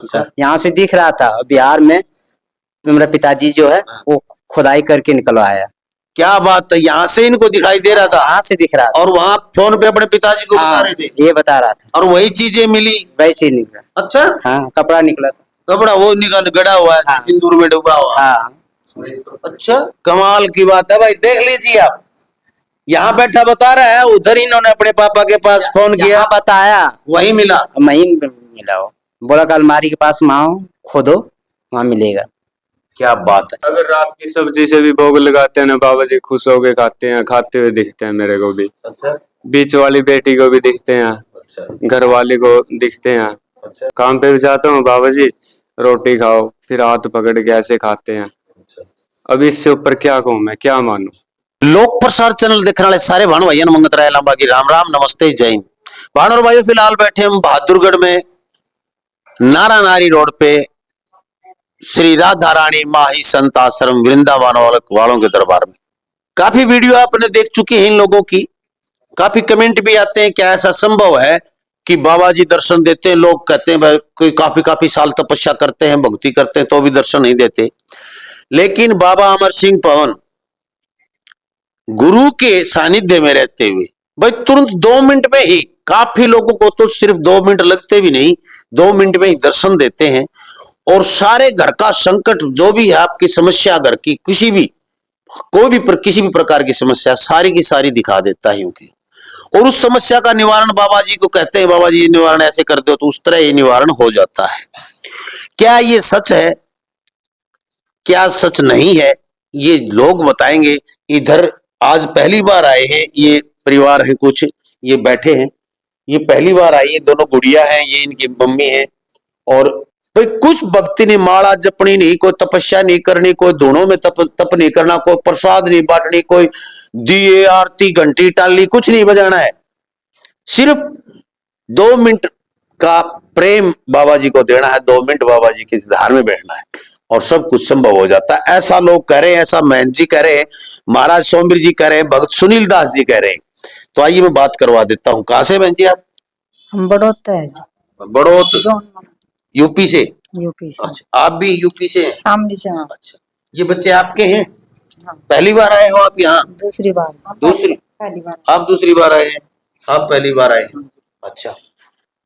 अच्छा। यहाँ से दिख रहा था, बिहार में मेरा पिताजी जो है वो खुदाई करके निकलवाया। क्या बात है, यहाँ से इनको दिखाई दे रहा था? यहाँ से दिख रहा था। और वहाँ फोन पे अपने पिताजी को बता रहे थे? ये बता रहा था। और वही चीजें मिली? वैसे ही निकला। अच्छा। हाँ, कपड़ा निकला था। कपड़ा वो निकल गड़ा हुआ है, हाँ। सिंदूर में डूबा हुआ। हाँ। अच्छा, कमाल की बात है भाई। देख लीजिए आप, यहाँ बैठा बता रहा है, उधर इन्होंने अपने पापा के पास फोन किया, बताया, वही मिला। वही मिला। वो बोला कि अलमारी के पास माओ, खोदो, वहाँ मिलेगा। क्या बात है। अगर रात की सब्जी से भी भोग लगाते हैं ना, बाबा जी खुश होके खाते हैं, खाते हुए दिखते हैं मेरे को भी। अच्छा। बीच वाली बेटी को भी दिखते हैं। अच्छा। घर वाले को दिखते हैं। अच्छा। काम पे भी जाता हूँ, बाबा जी रोटी खाओ, फिर हाथ पकड़ के ऐसे खाते हैं। अच्छा। अब इससे ऊपर क्या कहूँ मैं, क्या मानूं। लोक प्रसार चैनल देखने वाले सारे भानु भाइयों ने मंगत राय लंबा की राम राम नमस्ते जय हिंद। भानु और भाइयों, फिलहाल बैठे हम बहादुरगढ़ में नारा नारी रोड पे श्री राधा रानी माही संत आश्रम वृंदावन वालों के दरबार में। काफी वीडियो आपने देख चुके हैं इन लोगों की, काफी कमेंट भी आते हैं क्या ऐसा संभव है कि बाबा जी दर्शन देते हैं। लोग कहते हैं भाई कोई काफी साल तपस्या करते हैं, भक्ति करते हैं तो भी दर्शन नहीं देते। लेकिन बाबा अमर सिंह पवन गुरु के सानिध्य में रहते हुए भाई तुरंत 2 मिनट में ही, काफी लोगों को तो सिर्फ 2 मिनट लगते भी नहीं, 2 मिनट में ही दर्शन देते हैं। और सारे घर का संकट जो भी है, आपकी समस्या, घर की किसी भी किसी भी प्रकार की समस्या सारी की सारी दिखा देता है यूं। और उस समस्या का निवारण बाबा जी को कहते हैं, बाबा जी निवारण ऐसे कर दो, तो उस तरह ये निवारण हो जाता है। क्या ये सच है, क्या सच नहीं है, ये लोग बताएंगे। इधर आज पहली बार आए हैं ये परिवार है, कुछ ये बैठे हैं, ये पहली बार आई है। दोनों गुड़िया हैं, ये इनकी मम्मी है। और भाई कुछ भक्ति नहीं, माला जपनी नहीं, कोई तपस्या नहीं करनी, कोई धुनों में तप नहीं करना, कोई प्रसाद नहीं बांटनी, कोई दिए आरती घंटी टाली कुछ नहीं बजाना है। सिर्फ 2 मिनट का प्रेम बाबा जी को देना है, 2 मिनट बाबा जी के धार में बैठना है और सब कुछ संभव हो जाता है। ऐसा लोग कह रहे हैं, ऐसा महंत जी कह रहे हैं, महाराज सोमवीर जी कह रहे हैं, भक्त सुनील दास जी कह रहे हैं। तो आइए मैं बात करवा देता हूँ। कहाँ से बहन जी आप? हम बड़ौत है जी। बड़ौत यूपी से? यूपी से। अच्छा, आप भी यूपी से हैं? शामली से। अच्छा, ये बच्चे आपके हैं? हाँ। पहली बार आए हो आप यहाँ? दूसरी बार। दूसरी? पहली बार। आप दूसरी बार आए हैं, आप पहली बार आए हैं। अच्छा,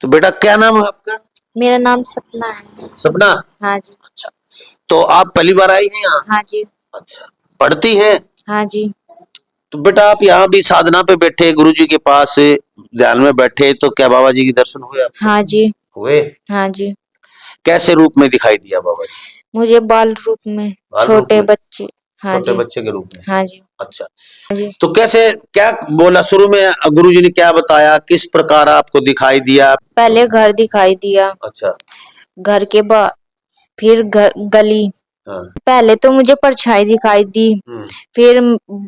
तो बेटा क्या नाम है आपका? मेरा नाम सपना है। सपना? हाँ जी। अच्छा, तो आप पहली बार आई हैं यहाँ? हाँ जी। अच्छा, पढ़ती हैं? हाँ जी। तो बेटा आप यहाँ भी साधना पे बैठे, गुरु जी के पास ध्यान में बैठे, तो क्या बाबा जी के दर्शन हुए आपको? हाँ जी। हुए? हाँ जी। कैसे रूप में दिखाई दिया बाबा जी? मुझे बाल रूप में, छोटे बच्चे। हाँ छोटे जी। बच्चे के रूप में? हाँ जी। अच्छा। हाँ जी। तो कैसे, क्या बोला शुरू में गुरु जी ने, क्या बताया, किस प्रकार आपको दिखाई दिया? पहले घर दिखाई दिया। अच्छा। घर के बाद फिर गली। हाँ। पहले तो मुझे परछाई दिखाई दी, फिर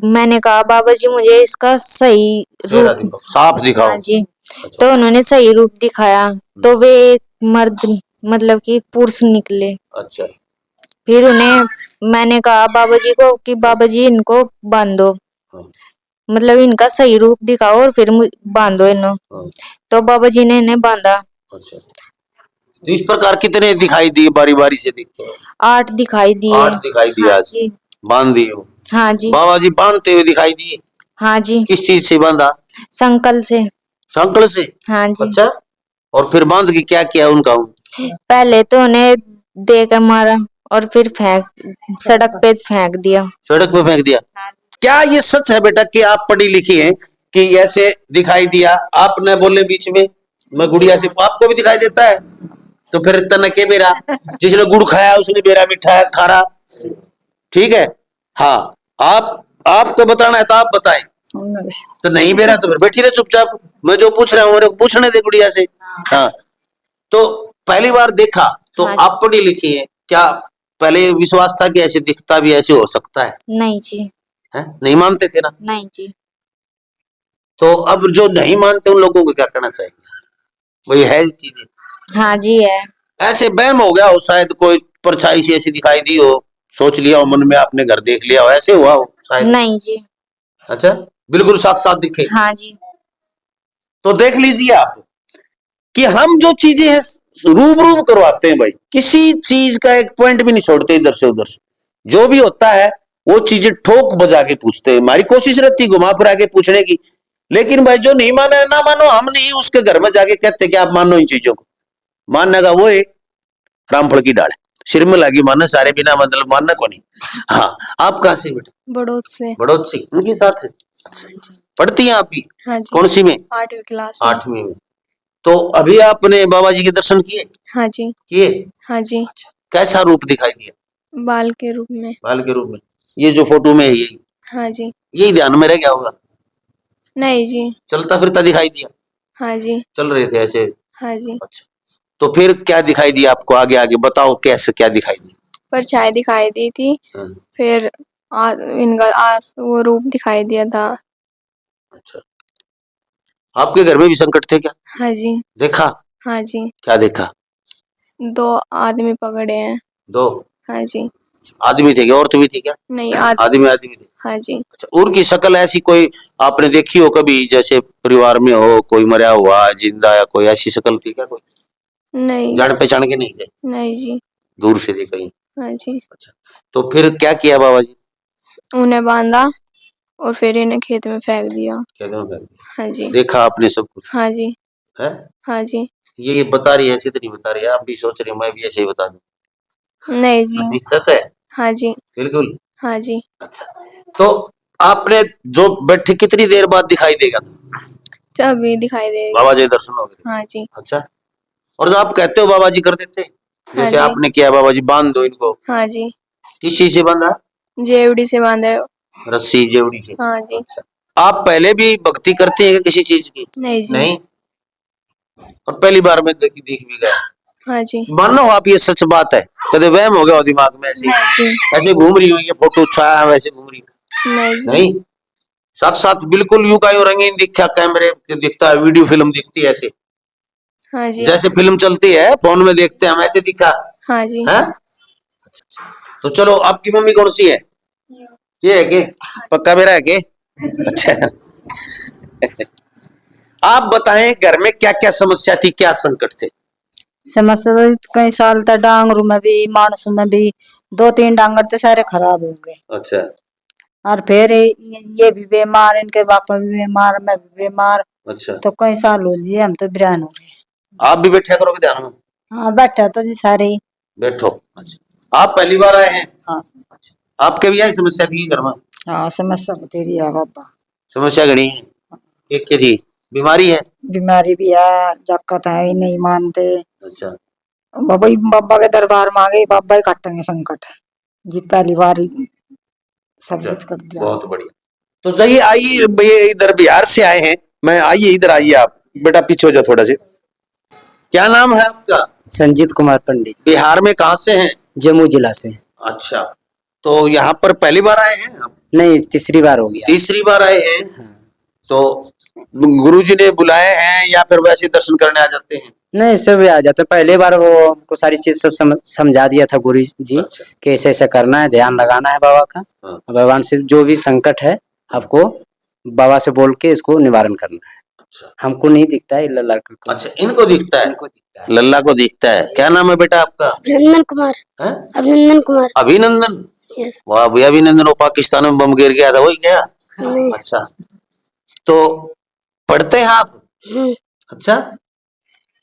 मैंने कहा बाबा जी मुझे इसका सही रूप साफ दिखाओ। हाँ जी। अच्छा। तो उन्होंने सही रूप दिखाया, तो वे एक मर्द मतलब कि पुरुष निकले। अच्छा। फिर उन्हें मैंने कहा बाबा जी को कि बाबा जी इनको बांधो, मतलब इनका सही रूप दिखाओ और फिर बांधो इन्हों। तो बाबा जी ने इन्हें बांधा। अच्छा, तो इस प्रकार कितने दिखाई दिए, बारी बारी से दिखते हैं? 8 दिखाई दिए। 8 दिखाई दिए। हाँ आज जी। बांध दिए हो? हाँ जी। बाबा जी बांधते हुए दिखाई दिए? हाँ जी। किस चीज से बांधा? संकल से। संकल से? हाँ जी। अच्छा, और फिर बांध के क्या किया उनका? पहले तो उन्हें देकर मारा और फिर सड़क पे फेंक दिया। सड़क पे फेंक दिया? हाँ। क्या ये सच है बेटा कि आप पढ़ी लिखी हैं कि ऐसे दिखाई दिया? आप न बोले बीच में, मैं गुड़िया से, आपको भी दिखाई देता है? तो फिर तना के बेरा, जिसने गुड़ खाया उसने बेरा मीठा खारा, ठीक है। हाँ, आपको बताना है तो आप बताएं, तो नहीं बेरा तो फिर बैठी रहे चुपचाप। मैं जो पूछ रहा हूँ मेरे को पूछने दे गुड़िया से। हाँ, तो पहली बार देखा तो हाँ। आप पढ़ी लिखी है, क्या पहले विश्वास था कि ऐसे दिखता भी ऐसे हो सकता है? नहीं जी। है? नहीं मानते थे ना? नहीं जी। तो अब जो नहीं मानते उन लोगों को क्या करना चाहिए? वही है चीजें। हाँ जी है। ऐसे बहम हो गया हो, शायद कोई परछाई सी ऐसी दिखाई दी हो, सोच लिया हो मन में, आपने घर देख लिया हो, ऐसे हुआ हो शायद? नहीं जी। अच्छा, बिल्कुल साथ दिखे? हाँ जी। तो देख लीजिए आप कि हम जो चीजें हैं रूब रूब करवाते हैं भाई, किसी चीज का एक पॉइंट भी नहीं छोड़ते इधर से उधर से। जो भी होता है वो चीजें ठोक बजा के पूछते हैं। हमारी कोशिश रहती घुमा फिरा के पूछने की, लेकिन भाई जो नहीं माना ना मानो, हम नहीं उसके घर में जाके कहते कि आप मानो इन चीजों को। मानने का वो एक रामफल की डाल है, सिर में लगी मानना, सारे बिना मतलब मानना को नहीं। हाँ, आप कहाँ से बेटा? बड़ौद से। बड़ौद से, उनके साथ है। पढ़ती हैं आप भी? हाँ जी। कौन सी में? 8वीं क्लास में। 8वीं में। तो अभी आपने बाबा जी के दर्शन किए? हाँ जी। किए? हाँ जी। कैसा रूप दिखाई दिया? बाल के रूप में। बाल के रूप में। ये जो फोटो में है यही? हाँ जी। यही ध्यान में रह गया होगा? नहीं जी। चलता फिरता दिखाई दिया? हाँ जी। चल रहे थे ऐसे? हाँ जी। अच्छा, तो फिर क्या दिखाई दिया आपको? आगे आगे बताओ कैसे, क्या दिखाई दिया? परछाई दिखाई दी थी। हाँ। फिर इनका वो रूप दिखाई दिया था। अच्छा, आपके घर में भी संकट थे क्या? हाँ जी। देखा? हाँ जी। क्या देखा? 2 आदमी पकड़े हैं। 2 हाँ जी। आदमी थे क्या? औरत भी थी क्या? नहीं आदमी थे। हाँ जी। अच्छा, उनकी शक्ल ऐसी कोई आपने देखी हो कभी? जैसे परिवार में हो कोई मरा हुआ जिंदा, या कोई ऐसी शक्ल थी क्या? कोई नहीं। जान पहचान के नहीं थे? नहीं जी। दूर से देखा ही? हाँ जी। अच्छा, तो फिर क्या किया बाबा जी? उन्हें बांधा और फिर इन्हें खेत में फेंक दिया। खेत में फेंक दिया? हाँ जी। देखा आपने सब कुछ? हाँ जी। है? हाँ जी। ये बता रही है ऐसे तो नहीं बता रही है, आप भी सोच रहे हो मैं भी ऐसे ही बता दूं? नहीं जी। सच है? हाँ जी। बिल्कुल। हाँ जी। अच्छा, तो आपने जो बैठे कितनी देर बाद दिखाई देगा? अभी दिखाई दे रही। बाबा जी दर्शन हो गए? हाँ जी। अच्छा, और जो आप कहते हो बाबा जी कर देते, हाँ जैसे जी। आपने किया बाबा जी बांध दो इनको, हाँ जी। किस चीज से बांधा? जेवड़ी से बांधे। रस्सी जेवड़ी से? हाँ जी। अच्छा, आप पहले भी भक्ति करते हैं किसी चीज की? नहीं जी। नहीं, और पहली बार में दिख भी गया? हाँ जी। मानो आप ये सच बात है, कदे वहम हो गया हो दिमाग में ऐसे? नहीं जी। ऐसे घूम रही हो, ये फोटो छाया वैसे घूम रही हो? नहीं जी। नहीं, साक्षात बिल्कुल यूं का यूं रंगीन दिखा, कैमरे दिखता है, वीडियो फिल्म दिखती है ऐसे, हाँ जी। जैसे फिल्म चलती है फोन में देखते हैं हम, ऐसे दिखा हाँ जी। है? तो चलो, आपकी मम्मी कौन सी है? ये है के? पक्का मेरा है के? अच्छा, आप बताएं घर में क्या क्या समस्या थी, क्या संकट थे? समस्या तो कई साल तक डांगरू में भी मानसू में भी 2-3 डांगर तो सारे खराब हो गए। अच्छा। और फिर ये भी बीमार, इनके पापा भी बीमार, मैं भी बीमार। अच्छा, तो कई साल हो जी हम तो बिरान हो रहे। आप भी बैठा करोगे ध्यान में? हाँ बैठा तो जी सारे ही। बैठो। अच्छा, आप पहली बार आए हैं? हाँ। अच्छा, आपके भी यही समस्या थी घर में? हाँ समस्या तेरी है बाबा। समस्या घनी है, एक के थी बीमारी है? बीमारी भी है, जक्कत है, ही नहीं मानते। अच्छा, बाबा बाबा के दरबार में आ गए, बाबा ही काटेंगे संकट जी, पहली बार ही सब अच्छा, कुछ कर दिया। बहुत बढ़िया। तो जाइए, आइए, ये इधर बिहार से आए हैं, मैं आइए इधर आइए, आप बेटा पीछे हो जाओ थोड़ा से। क्या नाम है आपका? संजीत कुमार पंडित। बिहार में कहाँ से हैं? जम्मू जिला से। अच्छा, तो यहाँ पर पहली बार आए हैं आप? नहीं, तीसरी बार हो गया। तीसरी बार आए हैं? तो गुरुजी ने बुलाए हैं या फिर वैसे दर्शन करने आ जाते हैं? नहीं, सब आ जाते। पहले बार वो हमको सारी चीज सब समझा दिया था गुरु जी। अच्छा। कि ऐसे ऐसे करना है, ध्यान लगाना है बाबा का। हाँ। भगवान से जो भी संकट है आपको बाबा से बोल के इसको निवारण करना है। अच्छा, हमको नहीं दिखता है, लल्ला को। अच्छा, इनको दिखता है? इनको दिखता है। लल्ला को दिखता है। क्या नाम है बेटा आपका? अभिनंदन कुमार। है? अभिनंदन कुमार। अभिनंदन? यस। वाह भैया, अभिनंदन वो पाकिस्तान में बम गिर गया था वही क्या? नहीं। अच्छा, तो पढ़ते हैं आप? अच्छा,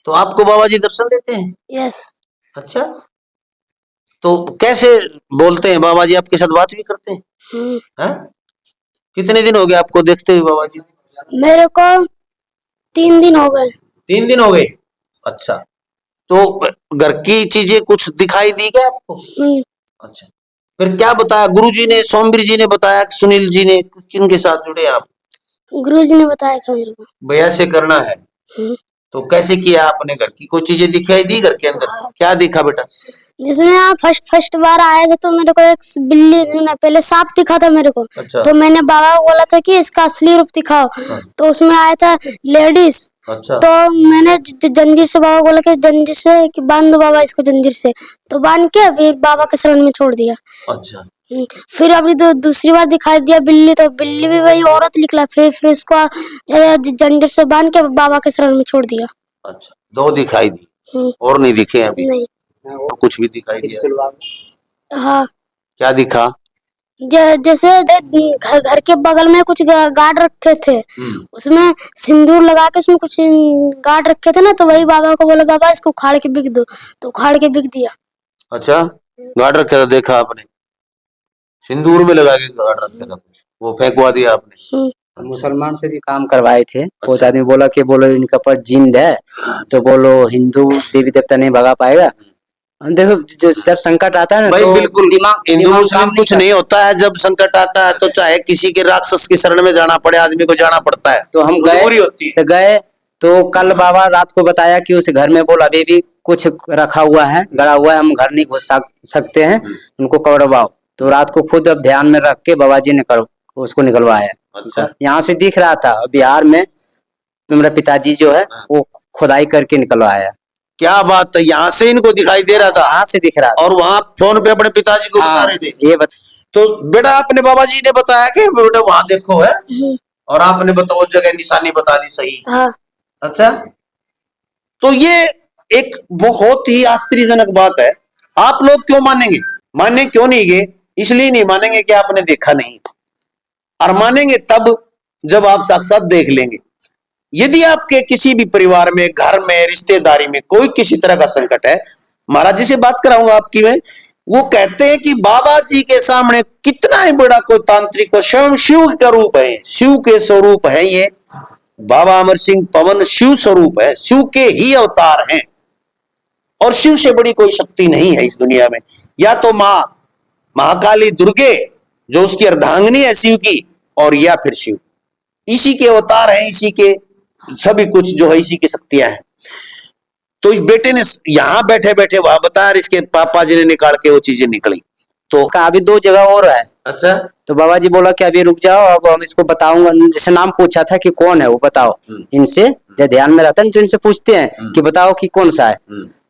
तो आपको बाबा जी दर्शन देते हैं? यस। अच्छा, तो कैसे बोलते हैं बाबा जी? आपके साथ बात भी करते हैं? हैं? कितने दिन हो गए आपको देखते हुए बाबा जी? मेरे को 3 दिन हो गए। 3 दिन हो गए? अच्छा, तो घर की चीजें कुछ दिखाई दी क्या आपको? अच्छा, फिर क्या बताया गुरुजी ने, सोमवीर जी ने बताया, सुनील जी ने, किनके साथ जुड़े आप? गुरुजी ने बताया था मेरे को। भैया से करना है, तो कैसे किया आपने? घर की कोई चीजें दिखाई दी घर के अंदर? क्या दिखा बेटा? जिसमें आप फर्स्ट बार आए थे तो मेरे को एक बिल्ली ना, पहले सांप दिखा था मेरे को। अच्छा। तो मैंने बाबा को बोला था कि इसका असली रूप दिखाओ। तो उसमें आया था लेडीज। अच्छा, तो मैंने जंजीर से बाबा को बोला कि जंजीर से कि बांध दो बाबा इसको जंजीर से। तो बांध के फिर बाबा के शरण में छोड़ दिया। अच्छा, फिर अभी दूसरी बार दिखाई दिया बिल्ली, तो बिल्ली भी वही औरत निकला। फिर उसको जंजीर से बांध के बाबा के शरण में छोड़ दिया। अच्छा, 2 दिखाई दी। और नहीं दिखे अभी? नहीं। और कुछ भी दिखाई दिया? हाँ, क्या दिखा? जैसे घर के बगल में कुछ गार्ड रखे थे, उसमें सिंदूर लगा के उसमें कुछ गार्ड रखे थे ना, तो वही बाबा को बोला बाबा इसको उखाड़ के बिक दो, तो उखाड़ के बिक दिया। अच्छा, गार्ड रखा था, देखा आपने? सिंदूर में लगा के गार्ड रखा था कुछ, वो फेंकवा दिया आपने? मुसलमान से भी काम करवाए थे। बहुत आदमी बोला कि बोलो इनका पर जिंद है, तो बोलो हिंदू देवी देवता नहीं भगा पाएगा। देखो जो सब संकट आता है ना, भाई तो बिल्कुल, हिंदू दिमाग मुस्लिम काम कुछ नहीं होता है। जब संकट आता है तो चाहे किसी के राक्षस की शरण में जाना पड़े, आदमी को जाना पड़ता है। तो हम मजबूरी होती है। गए तो कल बाबा रात को बताया कि उस घर में बोला अभी भी कुछ रखा हुआ है, गड़ा हुआ है, हम घर नहीं घुस सकते हैं, उनको कड़वाओ। तो रात को खुद अब ध्यान में रख के बाबा जी ने उसको निकलवाया। अच्छा, यहाँ से दिख रहा था बिहार में, मेरा पिताजी जो है वो खुदाई करके निकलवाया। क्या बात है, यहाँ से इनको दिखाई दे रहा था? यहाँ से दिख रहा था। और वहाँ फोन पे अपने पिताजी को बता रहे थे? ये तो बेटा अपने बाबा जी ने बताया कि बेटा वहां देखो है, और आपने बताओ उस जगह निशानी बता दी सही? हाँ। अच्छा, तो ये एक बहुत ही आश्चर्यजनक बात है। आप लोग क्यों मानेंगे? माने क्यों नहीं गए? इसलिए नहीं मानेंगे कि आपने देखा नहीं, और मानेंगे तब जब आप साक्षात देख लेंगे। यदि आपके किसी भी परिवार में, घर में, रिश्तेदारी में कोई किसी तरह का संकट है, महाराज जी से बात कराऊंगा आपकी मैं, वो कहते हैं कि बाबा जी के सामने कितना ही बड़ा कोई तांत्रिक हो, स्वयं शिव का रूप है, शिव के स्वरूप है ये। बाबा अमर सिंह पवन शिव स्वरूप है, शिव के ही अवतार हैं, और शिव से बड़ी कोई शक्ति नहीं है इस दुनिया में। या तो मां महाकाली दुर्गे जो उसकी अर्धांगिनी है शिव की, और या फिर शिव, इसी के अवतार हैं, इसी के सभी कुछ जो है इसी की शक्तियां हैं। तो इस बेटे ने यहां बैठे बैठे वहां बताया, इसके पापा जी ने निकाल के वो चीजें निकली। तो अभी 2 जगह और है। अच्छा, तो बाबा जी बोला कि अभी रुक जाओ, अब हम इसको बताऊंगा। जैसे नाम पूछा था कि कौन है वो बताओ, इनसे जो ध्यान में रहता है इनसे पूछते हैं कि बताओ कि कौन सा है।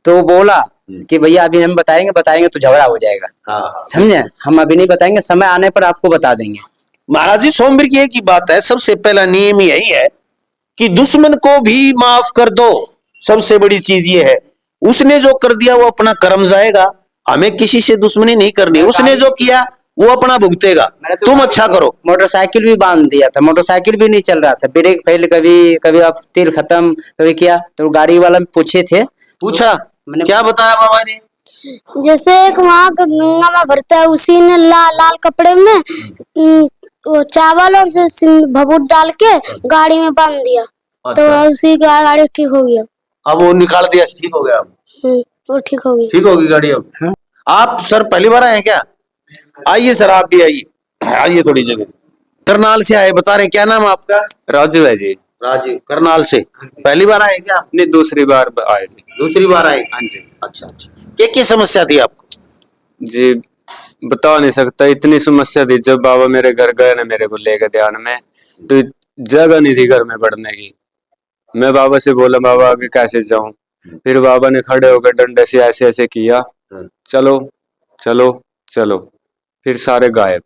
तो बोला कि भैया अभी हम बताएंगे तो झगड़ा हो जाएगा। हाँ, समझे, हम अभी नहीं बताएंगे, समय आने पर आपको बता देंगे। महाराज जी सोमवीर की एक ही बात है, सबसे पहला नियम यही है कि दुश्मन को भी माफ कर दो। सबसे बड़ी चीज ये है, उसने जो कर दिया वो अपना कर्म जाएगा, हमें किसी से दुश्मनी नहीं करनी। उसने जो किया वो अपना भुगतेगा, तुम अच्छा करो। मोटरसाइकिल भी बांध दिया था, मोटरसाइकिल भी नहीं चल रहा था, ब्रेक फेल, कभी आप तेल खत्म, कभी किया। तो गाड़ी वाला पूछे थे, पूछा, मैंने क्या बताया बाबा ने? जैसे एक वहाँ गंगा में भरता है, उसी ने लाल कपड़े में वो चावल और भभूत डाल के गाड़ी में बांध दिया। अच्छा। तो उसी का गाड़ी ठीक हो गया। अब वो निकाल दिया, ठीक हो गया? वो ठीक हो गई। ठीक होगी गाड़ी अब? हाँ? आप सर पहली बार आए हैं क्या? आइए सर, आप भी आइए थोड़ी जगह। करनाल से आए, बता रहे क्या नाम है आपका? राजू है जी। राजीव, करनाल से। पहली बार आए क्या? नहीं, दूसरी बार आए जी। दूसरी बार आए? हाँ जी। अच्छा अच्छा, क्या समस्या थी आपको? जी बता नहीं सकता, इतनी समस्या थी। जब बाबा मेरे घर गए ना मेरे को लेकर ध्यान में, तो जगह नहीं थी घर में बढ़ने की। मैं बाबा से बोला बाबा आगे कैसे जाऊं? फिर बाबा ने खड़े होकर डंडे से ऐसे ऐसे किया, चलो चलो चलो, फिर सारे गायब।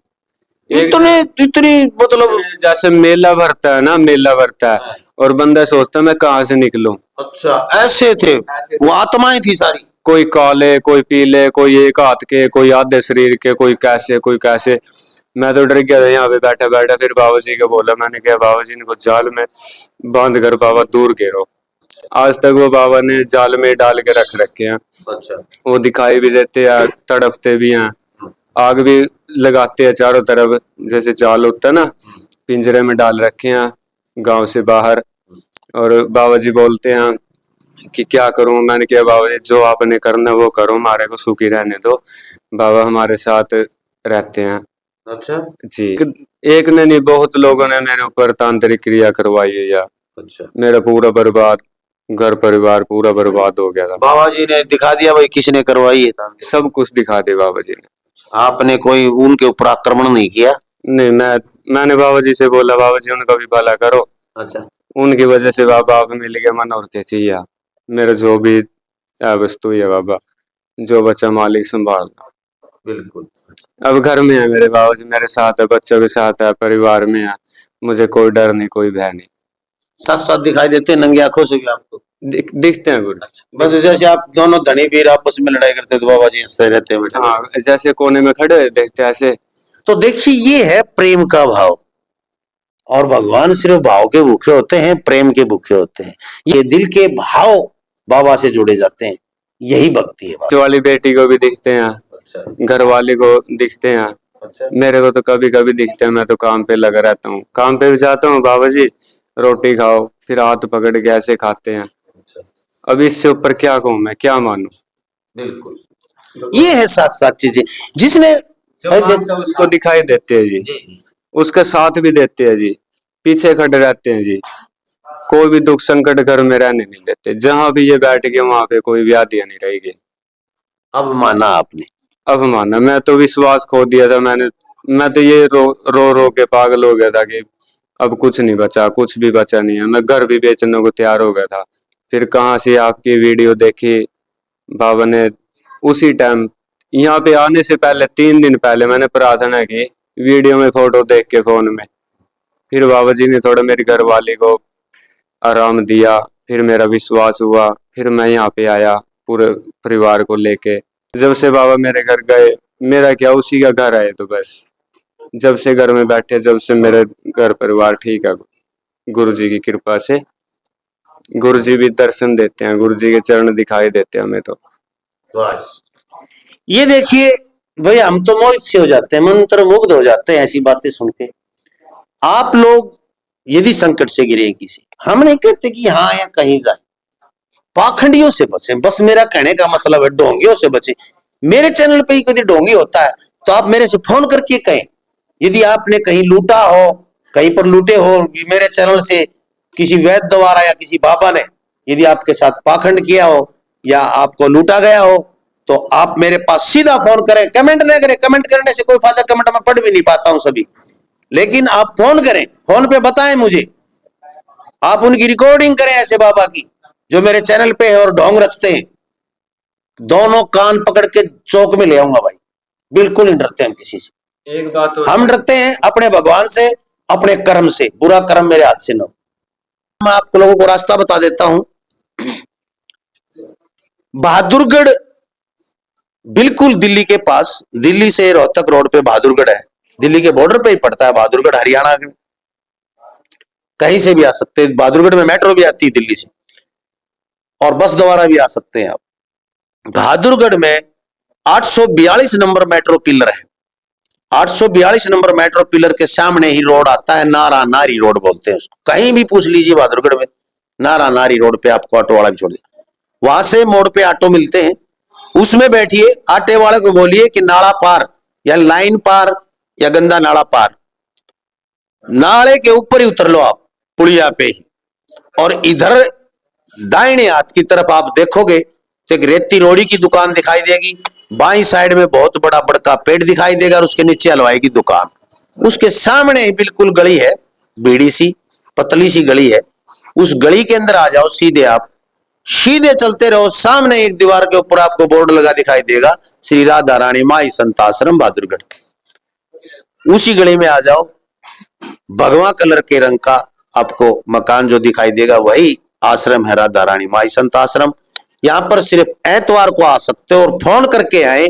इतनी मतलब जैसे मेला भरता है ना, मेला भरता है, और बंदा सोचता है मैं कहाँ से निकलूं। अच्छा, ऐसे थे वो, आत्माएं थी सारी? कोई काले, कोई पीले, कोई एक हाथ के, कोई आधे शरीर के, कोई कैसे कोई कैसे। मैं तो डर गया था यहाँ पे बैठा बैठा। फिर बाबा जी को बोला, मैंने कहा बाबा जी इनको जाल में बांध कर बाबा दूर घेरो। आज तक वो बाबा ने जाल में डाल के रख रखे हैं। अच्छा, वो दिखाई भी देते हैं, तड़पते भी हैं, आग भी लगाते हैं चारों तरफ। जैसे जाल होता है ना, पिंजरे में डाल रखे हैं गांव से बाहर। और बाबा जी बोलते हैं कि क्या करूं? मैंने कहा बाबा जी जो आपने करना वो करो, हमारे को सुखी रहने दो। बाबा हमारे साथ रहते हैं। अच्छा जी, एक ने नहीं, बहुत लोगों ने मेरे ऊपर तांत्रिक क्रिया करवाई है यार। अच्छा, मेरा पूरा बर्बाद, घर परिवार पूरा बर्बाद हो गया था। बाबा जी ने दिखा दिया भाई किसने करवाई है? सब कुछ दिखा दे बाबा जी ने। आपने कोई उनके ऊपर आक्रमण नहीं किया? नहीं, मैंने बाबा जी से बोला बाबा जी उनका भी भला करो। अच्छा, उनकी वजह से बाबा आप मिल गया, मन और क्या चाहिए? मेरा जो भी वस्तु है बाबा, जो बच्चा मालिक संभालना। बिल्कुल। अब घर में है मेरे बाबा जी, मेरे साथ है, बच्चों के साथ है, परिवार में है। मुझे कोई डर नहीं, कोई भय नहीं। साथ साथ दिखाई देते नंगी आंखों से भी आपको? दिखते हैं गुरु। बस जैसे आप दोनों धनी वीर आपस में लड़ाई करते तो बाबा जी हंसते रहते हैं बेटा। हाँ, जैसे कोने में खड़े देखते हैं ऐसे। तो देखिए ये है प्रेम का भाव, और भगवान सिर्फ भाव के भूखे होते हैं, प्रेम के भूखे होते हैं। ये दिल के भाव बाबा से जुड़े जाते हैं, यही भक्ति है बाबा। वाली बेटी को भी दिखते हैं, अच्छा, घर वाले को दिखते हैं, अच्छा। मेरे को तो कभी कभी दिखते हैं। मैं तो काम पे लगा रहता हूँ, काम पे भी जाता हूँ, बाबा जी रोटी खाओ, फिर हाथ पकड़ के ऐसे खाते हैं। अब इससे ऊपर क्या कहूँ मैं, क्या मानूं। बिल्कुल, ये है साक्षात चीजें जिसने उसको दिखाई देते हैं जी, उसका साथ भी देते हैं जी, पीछे खड़े रहते हैं जी, कोई भी दुख संकट घर में रहने नहीं देते। जहां भी ये बैठ गए वहां पे कोई व्याधियां नहीं रहेगी। अब माना आपने, अब माना, मैं तो विश्वास खो दिया था। मैं तो ये रो रो के पागल हो गया था कि अब कुछ नहीं बचा, कुछ भी बचा नहीं है। मैं घर भी बेचने को तैयार हो गया था। फिर कहाँ से आपकी वीडियो देखी, बाबा ने उसी टाइम यहाँ पे आने से पहले 3 दिन पहले मैंने प्रार्थना की, वीडियो में फोटो देख के फोन में। फिर बाबा जी ने थोड़ा मेरी घरवाली को आराम दिया, फिर मेरा विश्वास हुआ, फिर मैं यहाँ पे आया पूरे परिवार को लेके। जब से बाबा मेरे घर गए, मेरा क्या उसी का घर है, तो बस जब से घर में बैठे, जब से मेरे घर परिवार ठीक है गुरु जी की कृपा से। गुरु जी भी दर्शन देते हैं, गुरु जी के चरण दिखाई देते हैं हमें तो। ये देखिए भाई, हम तो मोहित से हो जाते हैं, मंत्र मुग्ध हो जाते हैं ऐसी बातें सुन के। आप लोग यदि संकट से गिरे किसी, हम नहीं कहते कि हाँ या कहीं जाए, पाखंडियों से बचें, बस मेरा कहने का मतलब है ढोंगियों से बचें। मेरे चैनल पे ही कोई ढोंगी होता है तो आप मेरे से फोन करके कहें। यदि आपने कहीं लूटा हो, कहीं पर लूटे हो, मेरे चैनल से किसी वैद्य द्वारा या किसी बाबा ने यदि आपके साथ पाखंड किया हो या आपको लूटा गया हो, तो आप मेरे पास सीधा फोन करें, कमेंट न करें। कमेंट करने से कोई फायदा, कमेंट में पढ़ भी नहीं पाता हूं सभी, लेकिन आप फोन करें, फोन पे बताएं मुझे, आप उनकी रिकॉर्डिंग करें ऐसे बाबा की जो मेरे चैनल पे है और ढोंग रचते हैं। दोनों कान पकड़ के चौक में ले आऊंगा भाई, बिल्कुल नहीं डरते हम किसी से। एक बात हम डरते हैं अपने भगवान से, अपने कर्म से। बुरा कर्म मेरे हाथ से न हो। मैं आप लोगों को रास्ता बता देता हूं। बहादुरगढ़ बिल्कुल दिल्ली के पास, दिल्ली से रोहतक रोड पे बहादुरगढ़ है, दिल्ली के बॉर्डर पे ही पड़ता है बहादुरगढ़, हरियाणा के। कहीं से भी आ सकते हैं, बहादुरगढ़ में मेट्रो भी आती है दिल्ली से, और बस द्वारा भी आ सकते हैं आप। बहादुरगढ़ में 842 नंबर मेट्रो पिलर है। 842 नंबर मेट्रो पिलर के सामने ही रोड आता है, नारा नारी रोड बोलते हैं उसको। कहीं भी पूछ लीजिए बहादुरगढ़ में, नारा नारी रोड पे आपको ऑटो वाला भी छोड़ देगा। वहां से मोड़ पे ऑटो मिलते हैं, उसमें बैठिए, आटे वाले को बोलिए कि नाला पार या लाइन पार या गंदा नाला पार, नाले के ऊपर ही उतर लो आप पुलिया पे ही। और इधर दाहिने हाथ की तरफ आप देखोगे तो एक रेती रोड़ी की दुकान दिखाई देगी, बाईं साइड में बहुत बड़ा बड़का पेड़ दिखाई देगा और उसके नीचे हलवाई की दुकान। उसके सामने ही बिल्कुल गली है, बीड़ी सी पतली सी गली है, उस गली के अंदर आ जाओ सीधे, आप सीधे चलते रहो, सामने एक दीवार के ऊपर आपको बोर्ड लगा दिखाई देगा, श्री राधा रानी माई संत आश्रम बहादुरगढ़। उसी गली में आ जाओ, भगवा कलर के रंग का आपको मकान जो दिखाई देगा वही आश्रम है, राधा रानी माई संत आश्रम। यहां पर सिर्फ एतवार को आ सकते हो और फोन करके आए,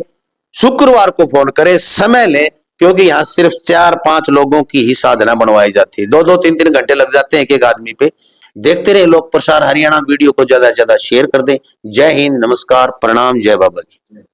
शुक्रवार को फोन करें, समय लें, क्योंकि यहाँ सिर्फ 4-5 लोगों की ही साधना बनवाई जाती है। 2-2, 3-3 घंटे लग जाते हैं एक एक आदमी पे। देखते रहे लोक प्रसार हरियाणा, वीडियो को ज्यादा से ज्यादा शेयर कर दें। जय हिंद, नमस्कार, प्रणाम, जय बाबा की।